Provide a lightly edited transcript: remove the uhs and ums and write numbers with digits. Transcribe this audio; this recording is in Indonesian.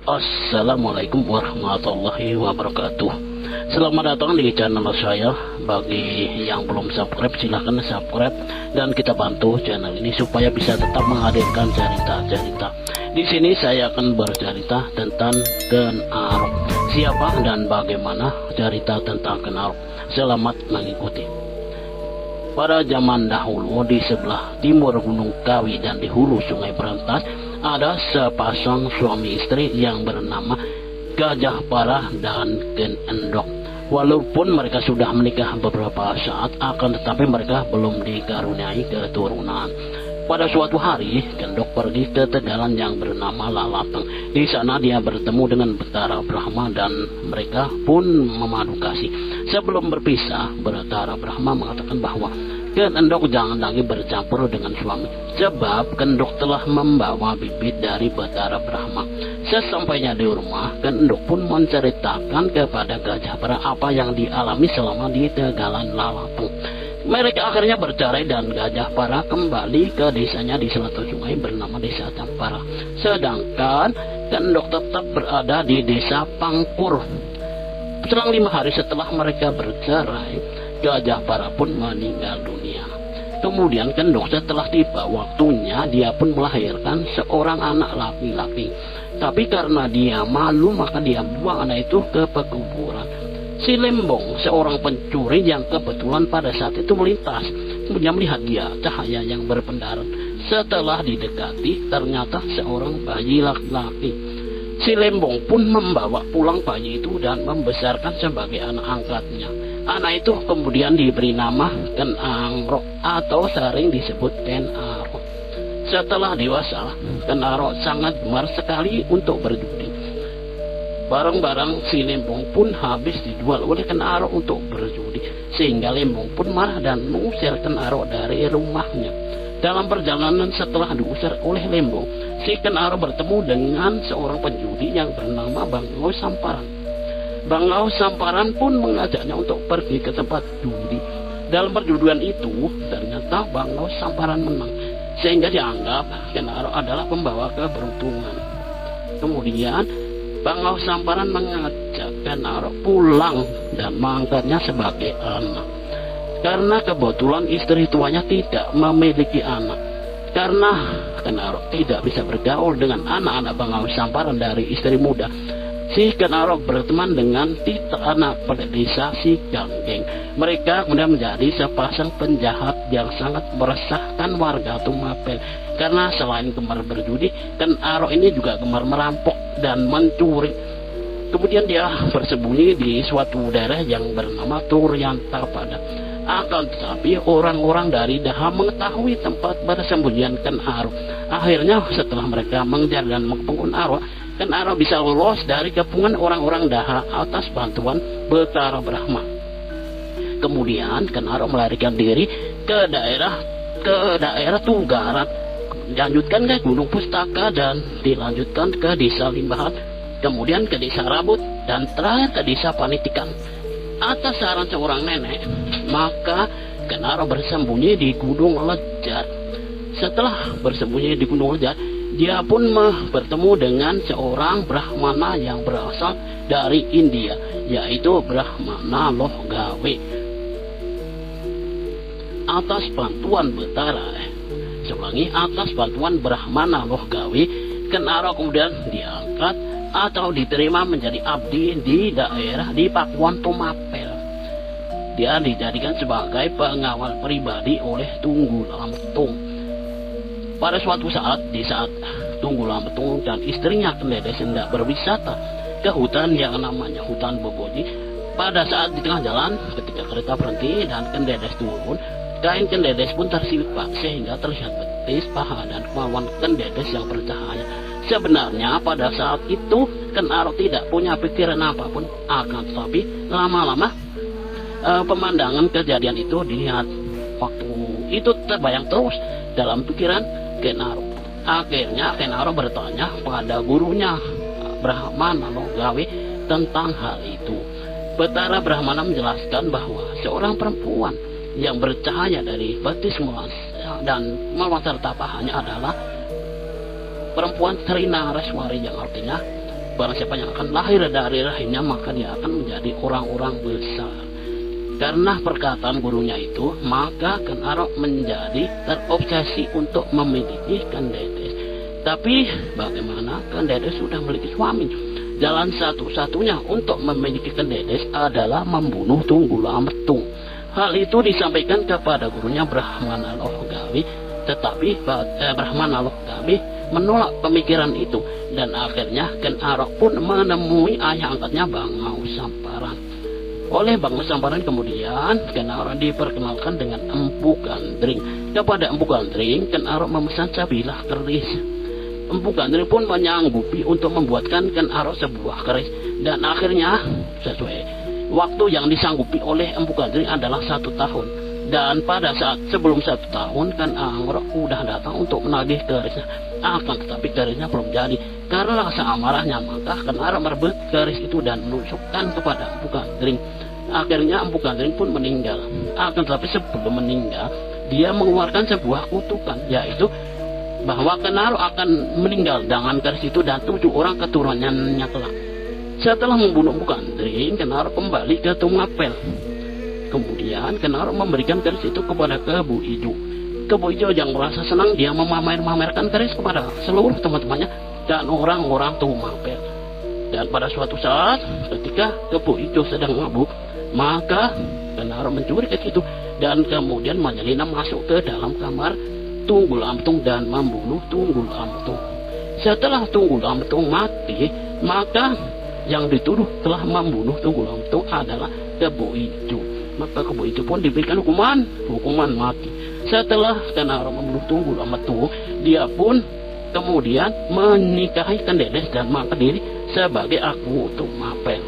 Assalamualaikum warahmatullahi wabarakatuh. Selamat datang di channel saya. Bagi yang belum subscribe, silahkan subscribe dan kita bantu channel ini supaya bisa tetap menghadirkan cerita-cerita. Di sini saya akan bercerita tentang Ken Arok. Siapa dan bagaimana cerita tentang Ken Arok? Selamat mengikuti. Pada zaman dahulu, di sebelah timur Gunung Kawi dan di hulu Sungai Berantas, ada sepasang suami istri yang bernama Gajah Parah dan Ken Endok. Walaupun mereka sudah menikah beberapa saat, akan tetapi mereka belum dikaruniai keturunan. Pada suatu hari, Ken Endok pergi ke tegalan yang bernama Lalateng. Di sana dia bertemu dengan Betara Brahma dan mereka pun memadu kasih. Sebelum berpisah, Betara Brahma mengatakan bahwa Ken Endok jangan lagi bercampur dengan suami, sebab Ken Endok telah membawa bibit dari Betara Brahma. Sesampainya di rumah, Ken Endok pun menceritakan kepada Gajah Parah apa yang dialami selama di tegalan Lalateng. Mereka akhirnya bercerai dan Gajah Parah kembali ke desanya di selatan sungai bernama Desa Campara. Sedangkan Ken Endok tetap berada di Desa Pangkur. Selang 5 hari setelah mereka bercerai, Gajah Parah pun meninggal dunia. Kemudian Ken Endok setelah tiba waktunya, dia pun melahirkan seorang anak laki-laki. Tapi karena dia malu, maka dia buang anak itu ke pekuburan. Si Lembong, seorang pencuri yang kebetulan pada saat itu melintas, kemudian melihat dia cahaya yang berpendaran. Setelah didekati, ternyata seorang bayi laki-laki. Si Lembong pun membawa pulang bayi itu dan membesarkan sebagai anak angkatnya. Anak itu kemudian diberi nama Ken Arok atau sering disebut Ken Arok. Setelah dewasa, Ken Arok sangat gemar sekali untuk berjudi. Barang-barang si Lembong pun habis dijual oleh Ken Arok untuk berjudi, sehingga Lembong pun marah dan mengusir Ken Arok dari rumahnya. Dalam perjalanan setelah diusir oleh Lembong, si Ken Arok bertemu dengan seorang penjudi yang bernama Bangau Samparan. Bangau Samparan pun mengajaknya untuk pergi ke tempat judi. Dalam perjudian itu, ternyata Bangau Samparan menang, sehingga dianggap Ken Arok adalah pembawa keberuntungan. Kemudian Bangau Samparan mengajak Ken Arok pulang dan mengangkatnya sebagai anak. Karena kebetulan istri tuanya tidak memiliki anak. Karena Ken Arok tidak bisa bergaul dengan anak-anak Bangau Samparan dari istri muda, si Ken Arok berteman dengan Tita, anak pada desa si Ganggeng. Mereka kemudian menjadi sepasang penjahat yang sangat meresahkan warga Tumapel. Karena selain gemar berjudi, Ken Arok ini juga gemar merampok dan mencuri. Kemudian dia bersembunyi di suatu daerah yang bernama Turyantapada. Akan tetapi orang-orang dari Daha mengetahui tempat bersembunyian Ken Arok. Akhirnya setelah mereka mengejar dan mengepung Ken Arok, Ken Arok bisa lolos dari kepungan orang-orang Daha atas bantuan Betara Brahma. Kemudian Ken Arok melarikan diri ke daerah Tugaran, dilanjutkan ke Gunung Pustaka dan dilanjutkan ke Desa Limbahan, kemudian ke Desa Rabut dan terakhir ke Desa Panitikan. Atas saran seorang nenek, maka Ken Arok bersembunyi di Gunung Lejar. Setelah bersembunyi di Gunung Lejar, dia pun bertemu dengan seorang Brahmana yang berasal dari India, yaitu Brahmana Loh Gawe. Atas bantuan atas bantuan Brahmana Loh Gawe, Ken Arok kemudian diangkat atau diterima menjadi abdi di daerah di Pakuan Tumapel. Dia dijadikan sebagai pengawal pribadi oleh Tunggul Lamtung. Pada suatu saat, di saat Tunggul Lamtung dan istrinya Ken Dedes hendak berwisata ke hutan yang namanya hutan Bogoji, pada saat di tengah jalan ketika kereta berhenti dan Ken Dedes turun, kain Ken Dedes pun tersilpak sehingga terlihat betis, paha dan kemauan Ken Dedes yang bercahaya. Sebenarnya pada saat itu Ken Arok tidak punya pikiran apapun, akan tetapi lama-lama pemandangan kejadian itu dilihat. Waktu itu terbayang terus dalam pikiran Ken Arok. Akhirnya Ken Arok bertanya pada gurunya Brahmana Loh Gawe tentang hal itu. Betara Brahmana menjelaskan bahwa seorang perempuan yang bercahaya dari betis dan mawar serta pahanya adalah perempuan Sri Nareswari, yang artinya barang siapa yang akan lahir dari rahimnya maka dia akan menjadi orang-orang besar. Karena perkataan gurunya itu, maka Ken Arok menjadi terobsesi untuk memiliki Ken Dedes. Tapi bagaimana Ken Dedes sudah memiliki suami? Jalan satu-satunya untuk memiliki Ken Dedes adalah membunuh Tunggul Ametung. Hal itu disampaikan kepada gurunya Brahmana Loh Gawi, tetapi Brahmana Loh Gawi menolak pemikiran itu, dan akhirnya Ken Arok pun menemui ayah angkatnya Bangau Samparan. Oleh Bangau Samparan kemudian Ken Arok diperkenalkan dengan Empu Gandring. Kepada Empu Gandring, Ken Arok memesan sebilah keris. Empu Gandring pun menyanggupi untuk membuatkan Ken Arok sebuah keris, dan akhirnya sesuai waktu yang disanggupi oleh Empu Gandring adalah 1 tahun. Dan pada saat sebelum 1 tahun Ken Arok sudah datang untuk menagih kerisnya, akan tetapi kerisnya belum jadi. Karena rasa amarahnya maka Ken Arok merebut keris itu dan menusukkan kepada Empu Gandring. Akhirnya Empu Gandring pun meninggal. Akan tetapi sebelum meninggal dia mengeluarkan sebuah kutukan, yaitu bahwa Ken Arok akan meninggal dengan keris itu dan 7 orang keturunannya kelak. Setelah membunuh Empu Gandring, Ken Arok kembali ke Tumapel. Kemudian Ken Arok memberikan keris itu kepada Kebu Ijo. Kebu Ijo yang merasa senang, dia memamerkan keris kepada seluruh teman-temannya dan orang-orang Tumapel. Dan pada suatu saat ketika Kebu Ijo sedang mabuk, maka Ken Arok mencuri keris itu dan kemudian menyelinap masuk ke dalam kamar Tunggul Ametung dan membunuh Tunggul Ametung. Setelah Tunggul Ametung mati, maka yang dituduh telah membunuh Tunggul Ametung adalah Kebu Ijo. Maka Kebu Ijo pun diberikan hukuman mati. Setelah Ken Arok membunuh Tunggul Ametung, dia pun kemudian menikahi Ken Dedes dan mengangkat diri sebagai Aku Tumapel.